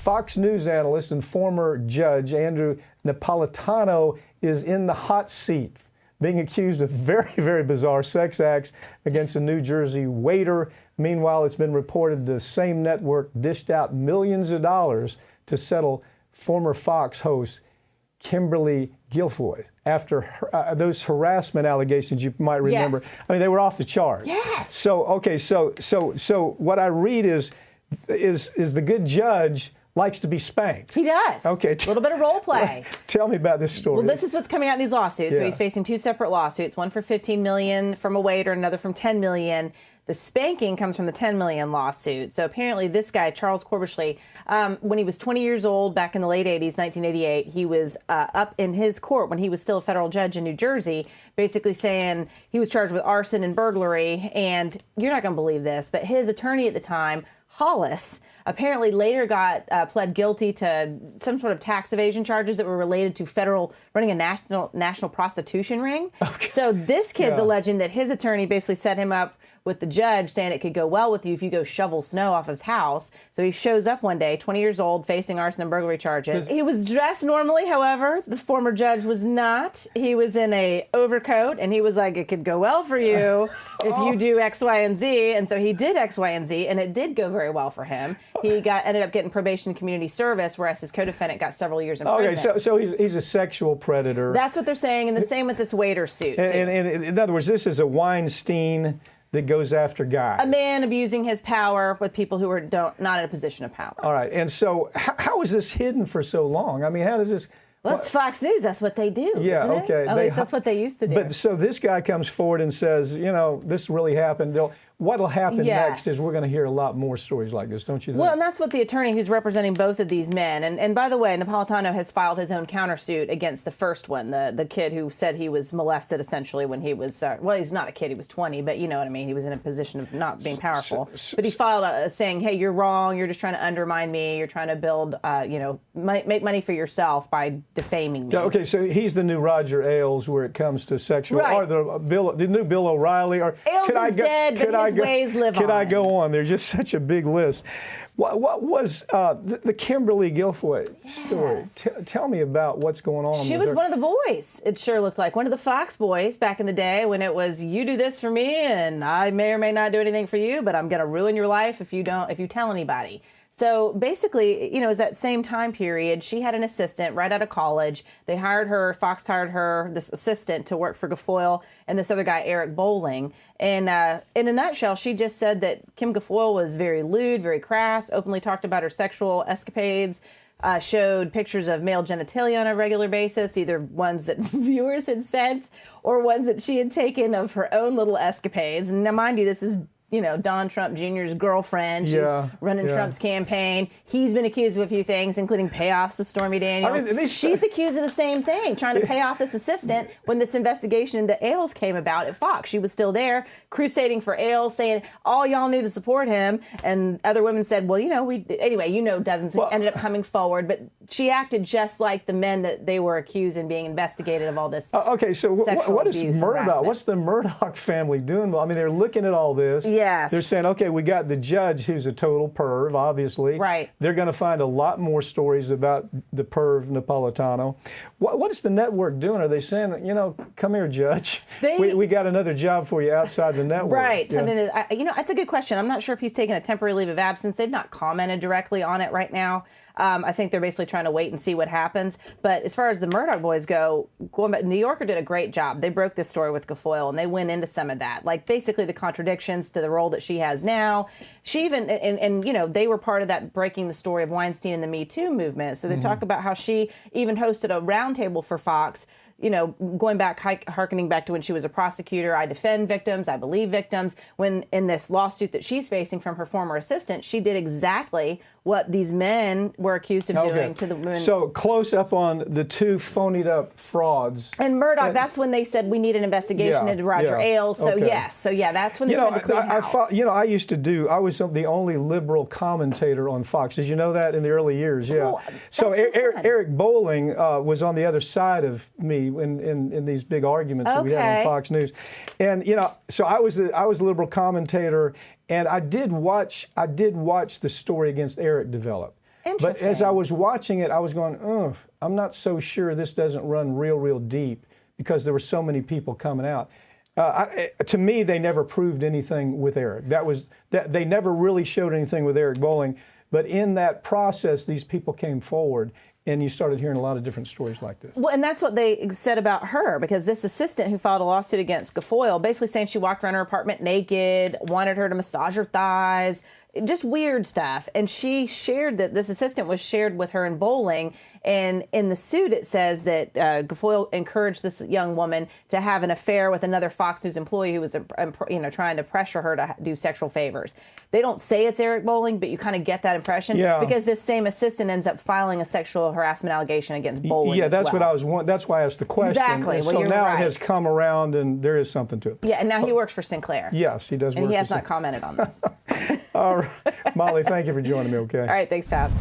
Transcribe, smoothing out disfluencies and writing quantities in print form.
Fox News analyst and former judge Andrew Napolitano is in the hot seat, being accused of very, very bizarre sex acts against a New Jersey waiter. Meanwhile, it's been reported the same network dished out millions of dollars to settle former Fox host Kimberly Guilfoyle after those harassment allegations you might remember. Yes. I mean, they were off the chart. Yes. So, okay, so what I read is the good judge likes to be spanked. He does. Okay. A little bit of role play. Tell me about this story. Well, this is what's coming out in these lawsuits. Yeah. So he's facing two separate lawsuits, one for $15 million from a waiter, another from $10 million. The spanking comes from the $10 million lawsuit. So apparently this guy, Charles Corbishley, when he was 20 years old back in the late 80s, 1988, he was up in his court when he was still a federal judge in New Jersey, basically saying he was charged with arson and burglary. And you're not going to believe this, but his attorney at the time, Hollis, apparently later got pled guilty to some sort of tax evasion charges that were related to running a national prostitution ring. Okay. So this kid's alleging that his attorney basically set him up with the judge, saying it could go well with you if you go shovel snow off his house. So he shows up one day, 20 years old, facing arson and burglary charges. He was dressed normally, however, the former judge was not. He was in a overcoat, and he was like, it could go well for you if you do X, Y, and Z. And so he did X, Y, and Z, and it did go very well for him. He ended up getting probation and community service, whereas his co-defendant got several years in prison. Okay, so he's a sexual predator. That's what they're saying, and the same with this waiter suit. And in other words, this is a Weinstein that goes after guys. A man abusing his power with people who are not in a position of power. All right, and so how is this hidden for so long? I mean, how does this... Well, it's Fox News. That's what they do. Yeah, isn't okay. It? At least that's what they used to do. But so this guy comes forward and says, you know, this really happened. What'll happen next is we're going to hear a lot more stories like this, don't you think? Well, and that's what the attorney who's representing both of these men, and by the way, Napolitano has filed his own countersuit against the first one, the kid who said he was molested essentially when he was, well, he's not a kid, he was 20, but you know what I mean, he was in a position of not being powerful. But he filed saying, hey, you're wrong, you're just trying to undermine me, you're trying to build, make money for yourself by defaming me. Okay, so he's the new Roger Ailes where it comes to sexual, or the new Bill O'Reilly, or Ailes is dead, but his ways live on. Could I go on? There's just such a big list. What was the Kimberly Guilfoyle story? Tell me about what's going on. She was one of the boys. It sure looked like one of the Fox boys back in the day when it was, you do this for me and I may or may not do anything for you, but I'm going to ruin your life if you tell anybody. So basically, you know, it was that same time period. She had an assistant right out of college. They hired her, Fox hired her, this assistant, to work for Guilfoyle and this other guy, Eric Bolling. And in a nutshell, she just said that Kim Guilfoyle was very lewd, very crass, openly talked about her sexual escapades, showed pictures of male genitalia on a regular basis, either ones that viewers had sent or ones that she had taken of her own little escapades. And now, mind you, this is Don Trump Jr.'s girlfriend. She's running Trump's campaign. He's been accused of a few things, including payoffs to Stormy Daniels. I mean, she's accused of the same thing, trying to pay off this assistant when this investigation into Ailes came about at Fox. She was still there, crusading for Ailes, saying, all y'all need to support him. And other women said, well, dozens ended up coming forward. But she acted just like the men that they were accused and being investigated of all this okay, so what is Murdoch? Harassment. What's the Murdoch family doing? Well, I mean, they're looking at all this. Yes. They're saying, okay, we got the judge who's a total perv, obviously. Right. They're going to find a lot more stories about the perv Napolitano. What is the network doing? Are they saying, come here, judge. We got another job for you outside the network. Right. Yeah. That's a good question. I'm not sure if he's taking a temporary leave of absence. They've not commented directly on it right now. I think they're basically trying to wait and see what happens. But as far as the Murdoch boys go, New Yorker did a great job. They broke this story with Guilfoyle, and they went into some of that, like basically the contradictions to the role that she has now. She even, they were part of that breaking the story of Weinstein and the Me Too movement. So they talk about how she even hosted a roundtable for Fox, harkening back to when she was a prosecutor. I defend victims, I believe victims. When in this lawsuit that she's facing from her former assistant, she did exactly what these men were accused of doing to the women. So close up on the two phonied up frauds. And Murdoch, that's when they said we need an investigation into Roger Ailes. So that's when they tried to clean house. I was the only liberal commentator on Fox. Did you know that in the early years? Yeah. Cool. So Eric Bolling was on the other side of me in these big arguments that we had on Fox News, and so I was a liberal commentator, and I did watch the story against Eric develop. But as I was watching it, I was going, ugh, I'm not so sure this doesn't run real deep because there were so many people coming out. To me, they never proved anything with Eric. They never really showed anything with Eric Bolling. But in that process, these people came forward, and you started hearing a lot of different stories like this. Well, and that's what they said about her, because this assistant who filed a lawsuit against Guilfoyle, basically saying she walked around her apartment naked, wanted her to massage her thighs, just weird stuff. And she shared that this assistant was shared with her in Bolling. And in the suit, it says that Guilfoyle encouraged this young woman to have an affair with another Fox News employee who was, trying to pressure her to do sexual favors. They don't say it's Eric Bolling, but you kind of get that impression because this same assistant ends up filing a sexual harassment allegation against Bolling. Yeah, that's what I was. That's why I asked the question. Exactly. And well, so you're now right. it has come around, and there is something to it. Yeah, and now he works for Sinclair. Yes, he does. And he has not commented on this. All right, Molly, thank you for joining me. Okay. All right, thanks, Pat.